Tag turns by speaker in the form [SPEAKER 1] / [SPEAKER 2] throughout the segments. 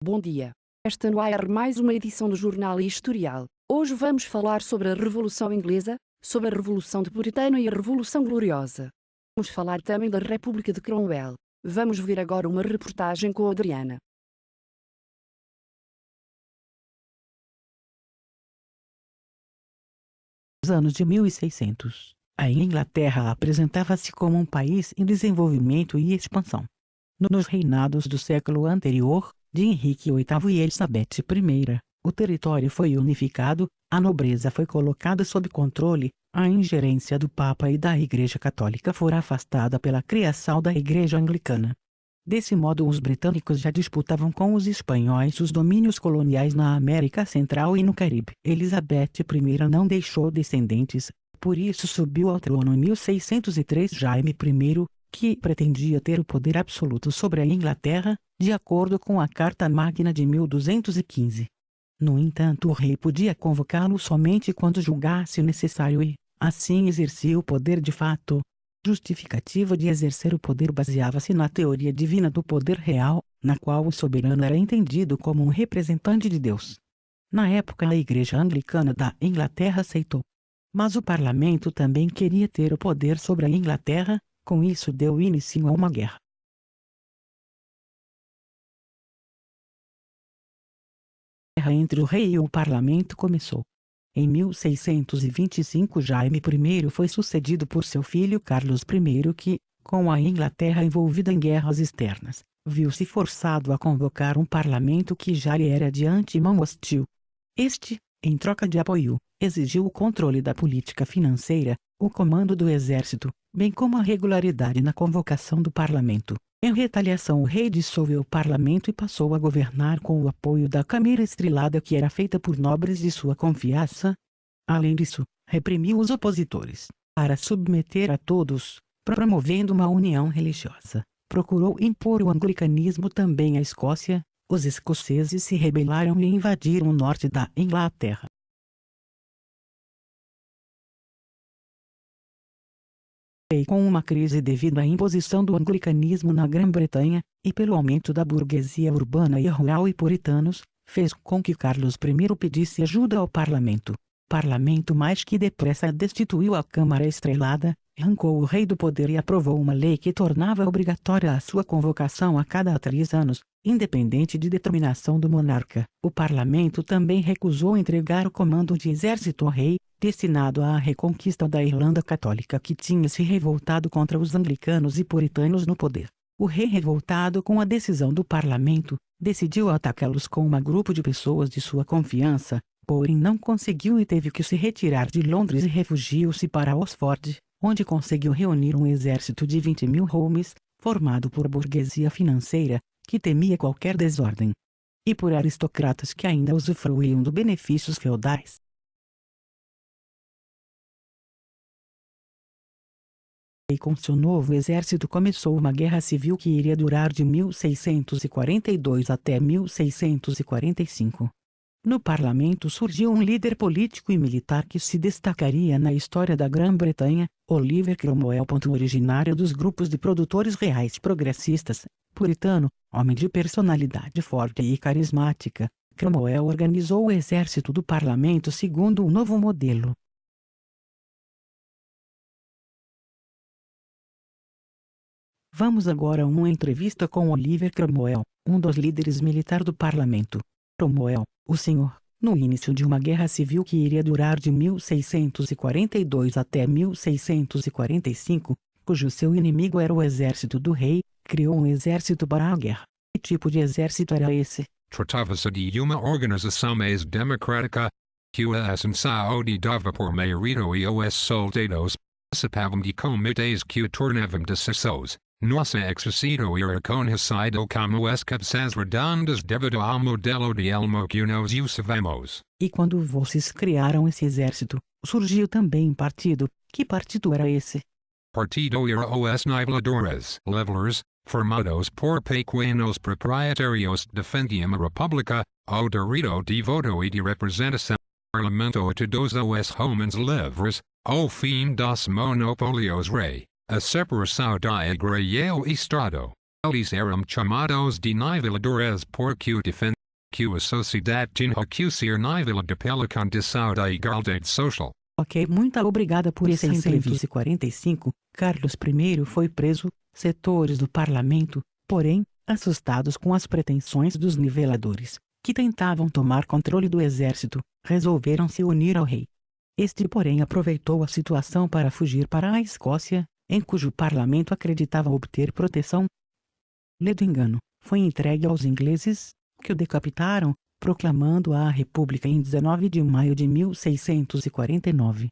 [SPEAKER 1] Bom dia. Esta no ar mais uma edição do Jornal Historial. Hoje vamos falar sobre a Revolução Inglesa, sobre a Revolução de Puritano e a Revolução Gloriosa. Vamos falar também da República de Cromwell. Vamos ver agora uma reportagem com a Adriana.
[SPEAKER 2] Nos anos de 1600, a Inglaterra apresentava-se como um país em desenvolvimento e expansão. Nos reinados do século anterior, de Henrique VIII e Elizabeth I, o território foi unificado, a nobreza foi colocada sob controle, a ingerência do Papa e da Igreja Católica fora afastada pela criação da Igreja Anglicana. Desse modo, os britânicos já disputavam com os espanhóis os domínios coloniais na América Central e no Caribe. Elizabeth I não deixou descendentes, por isso subiu ao trono em 1603 Jaime I, que pretendia ter o poder absoluto sobre a Inglaterra, de acordo com a Carta Magna de 1215. No entanto, o rei podia convocá-lo somente quando julgasse necessário e, assim, exercia o poder de fato. Justificativa de exercer o poder baseava-se na teoria divina do poder real, na qual o soberano era entendido como um representante de Deus. Na época, a Igreja Anglicana da Inglaterra aceitou. Mas o parlamento também queria ter o poder sobre a Inglaterra, com isso deu início a uma guerra. A guerra entre o rei e o parlamento começou. Em 1625 Jaime I foi sucedido por seu filho Carlos I que, com a Inglaterra envolvida em guerras externas, viu-se forçado a convocar um parlamento que já lhe era de antemão hostil. Este, em troca de apoio, exigiu o controle da política financeira, o comando do exército, bem como a regularidade na convocação do parlamento. Em retaliação, o rei dissolveu o parlamento e passou a governar com o apoio da Câmara Estrelada, que era feita por nobres de sua confiança. Além disso, reprimiu os opositores, para submeter a todos, promovendo uma união religiosa. Procurou impor o anglicanismo também à Escócia. Os escoceses se rebelaram e invadiram o norte da Inglaterra. E com uma crise devido à imposição do anglicanismo na Grã-Bretanha, e pelo aumento da burguesia urbana e rural e puritanos, fez com que Carlos I pedisse ajuda ao parlamento. O parlamento mais que depressa destituiu a Câmara Estrelada, arrancou o rei do poder e aprovou uma lei que tornava obrigatória a sua convocação a cada 3 anos, independente de determinação do monarca. O parlamento também recusou entregar o comando de exército ao rei, destinado à reconquista da Irlanda Católica, que tinha se revoltado contra os anglicanos e puritanos no poder. O rei, revoltado com a decisão do parlamento, decidiu atacá-los com um grupo de pessoas de sua confiança, porém não conseguiu e teve que se retirar de Londres e refugiou-se para Oxford, onde conseguiu reunir um exército de 20.000 homens, formado por burguesia financeira, que temia qualquer desordem, e por aristocratas que ainda usufruíam dos benefícios feudais. E com seu novo exército começou uma guerra civil que iria durar de 1642 até 1645. No parlamento surgiu um líder político e militar que se destacaria na história da Grã-Bretanha, Oliver Cromwell. Originário dos grupos de produtores reais progressistas, puritano, homem de personalidade forte e carismática, Cromwell organizou o exército do parlamento segundo um novo modelo. Vamos agora a uma entrevista com Oliver Cromwell, um dos líderes militares do parlamento. Cromwell, o senhor, no início de uma guerra civil que iria durar de 1642 até 1645, cujo seu inimigo era o exército do rei, criou um exército para a guerra. Que tipo de exército era esse?
[SPEAKER 3] Tratava-se de uma organização mais democrática, que assençava por maioria e os soldados participavam de comitês que tornavam decisões. Nosso exército era conhecido como as cabeças redondas devido ao modelo de elmo que nós usávamos.
[SPEAKER 2] E quando vocês criaram esse exército, surgiu também um partido. Que partido era esse?
[SPEAKER 3] Partido era os niveladores, levelers, formados por pequenos proprietários defendiam a república, o direito de voto e de representação, parlamento a todos os homens livres, o fim dos monopólios rei. A separação da igreja e Estado. Eles eram chamados de niveladores porque defendiam que a sociedade tinha que ser nível de pela condição da igualdade social.
[SPEAKER 2] Ok, muito obrigada por essa entrevista. Em 1945, Carlos I foi preso. Setores do parlamento, porém, assustados com as pretensões dos niveladores, que tentavam tomar controle do exército, resolveram se unir ao rei. Este, porém, aproveitou a situação para fugir para a Escócia, em cujo parlamento acreditava obter proteção. Ledo engano, foi entregue aos ingleses, que o decapitaram, proclamando a República em 19 de maio de 1649.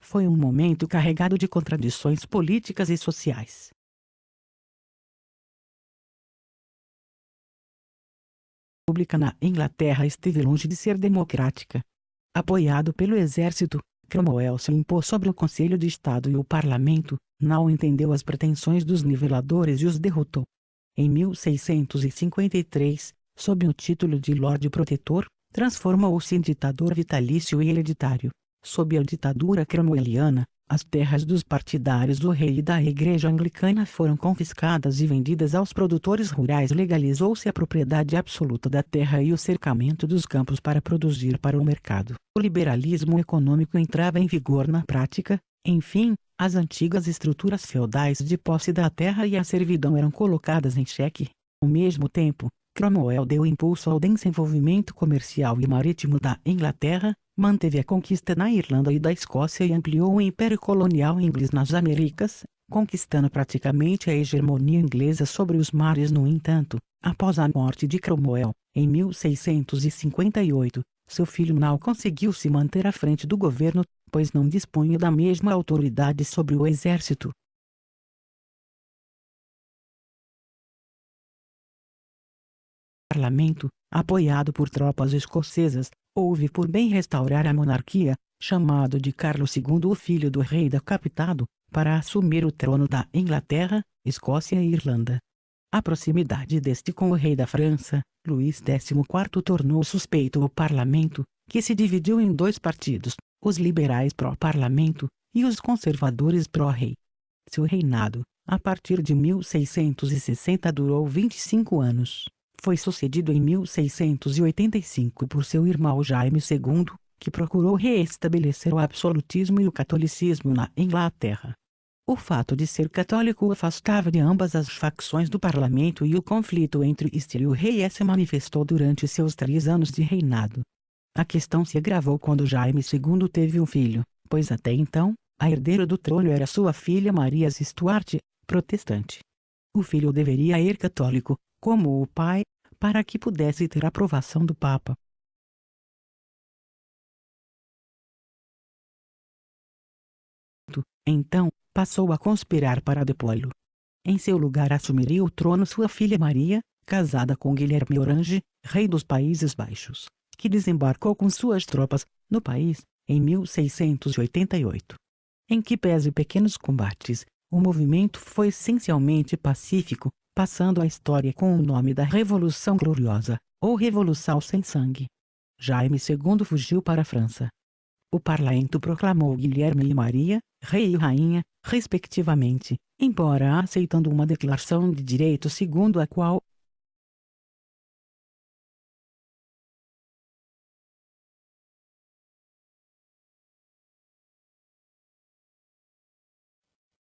[SPEAKER 2] Foi um momento carregado de contradições políticas e sociais. A República na Inglaterra esteve longe de ser democrática. Apoiado pelo exército, Cromwell se impôs sobre o Conselho de Estado e o Parlamento, não entendeu as pretensões dos niveladores e os derrotou. Em 1653, sob o título de Lorde Protetor, transformou-se em ditador vitalício e hereditário. Sob a ditadura cromwelliana, as terras dos partidários do rei e da Igreja Anglicana foram confiscadas e vendidas aos produtores rurais. Legalizou-se a propriedade absoluta da terra e o cercamento dos campos para produzir para o mercado. O liberalismo econômico entrava em vigor na prática. Enfim, as antigas estruturas feudais de posse da terra e a servidão eram colocadas em xeque. Ao mesmo tempo, Cromwell deu impulso ao desenvolvimento comercial e marítimo da Inglaterra, manteve a conquista na Irlanda e da Escócia e ampliou o império colonial inglês nas Américas, conquistando praticamente a hegemonia inglesa sobre os mares. No entanto, após a morte de Cromwell, em 1658, seu filho não conseguiu se manter à frente do governo, pois não dispunha da mesma autoridade sobre o exército. O parlamento, apoiado por tropas escocesas, houve por bem restaurar a monarquia, chamado de Carlos II, o filho do rei decapitado, para assumir o trono da Inglaterra, Escócia e Irlanda. A proximidade deste com o rei da França, Luís XIV, tornou suspeito o parlamento, que se dividiu em dois partidos, os liberais pró-parlamento e os conservadores pró-rei. Seu reinado, a partir de 1660, durou 25 anos. Foi sucedido em 1685 por seu irmão Jaime II, que procurou reestabelecer o absolutismo e o catolicismo na Inglaterra. O fato de ser católico o afastava de ambas as facções do parlamento e o conflito entre este e o rei se manifestou durante seus 3 anos de reinado. A questão se agravou quando Jaime II teve um filho, pois até então, a herdeira do trono era sua filha Maria Stuart, protestante. O filho deveria ser católico, como o pai, para que pudesse ter a aprovação do Papa. Então, passou a conspirar para depô-lo. Em seu lugar assumiria o trono sua filha Maria, casada com Guilherme Orange, rei dos Países Baixos, que desembarcou com suas tropas no país em 1688. Em que pese pequenos combates, o movimento foi essencialmente pacífico, passando à história com o nome da Revolução Gloriosa, ou Revolução Sem Sangue. Jaime II fugiu para a França. O parlamento proclamou Guilherme e Maria, rei e rainha, respectivamente, embora aceitando uma declaração de direito segundo a qual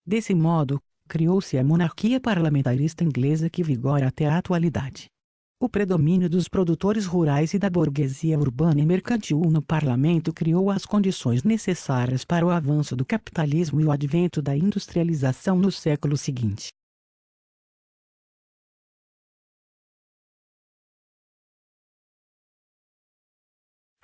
[SPEAKER 2] desse modo, criou-se a monarquia parlamentarista inglesa que vigora até a atualidade. O predomínio dos produtores rurais e da burguesia urbana e mercantil no parlamento criou as condições necessárias para o avanço do capitalismo e o advento da industrialização no século seguinte.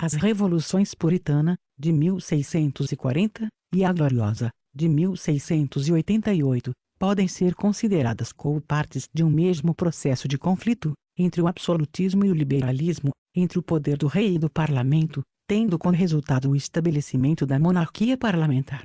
[SPEAKER 2] As revoluções puritana, de 1640, e a gloriosa, de 1688, podem ser consideradas como partes de um mesmo processo de conflito entre o absolutismo e o liberalismo, entre o poder do rei e do parlamento, tendo como resultado o estabelecimento da monarquia parlamentar.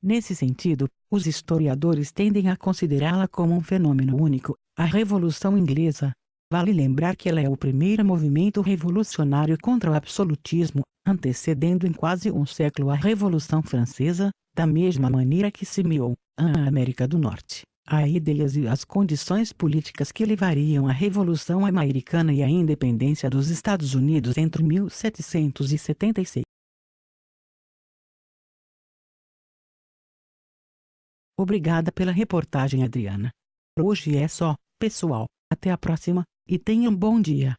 [SPEAKER 2] Nesse sentido, os historiadores tendem a considerá-la como um fenômeno único, a Revolução Inglesa. Vale lembrar que ela é o primeiro movimento revolucionário contra o absolutismo, antecedendo em quase um século a Revolução Francesa, da mesma maneira que semeou a América do Norte. a ideias e as condições políticas que levariam à Revolução Americana e à independência dos Estados Unidos entre 1776. Obrigada pela reportagem, Adriana. Por hoje é só, pessoal. Até a próxima, e tenham um bom dia.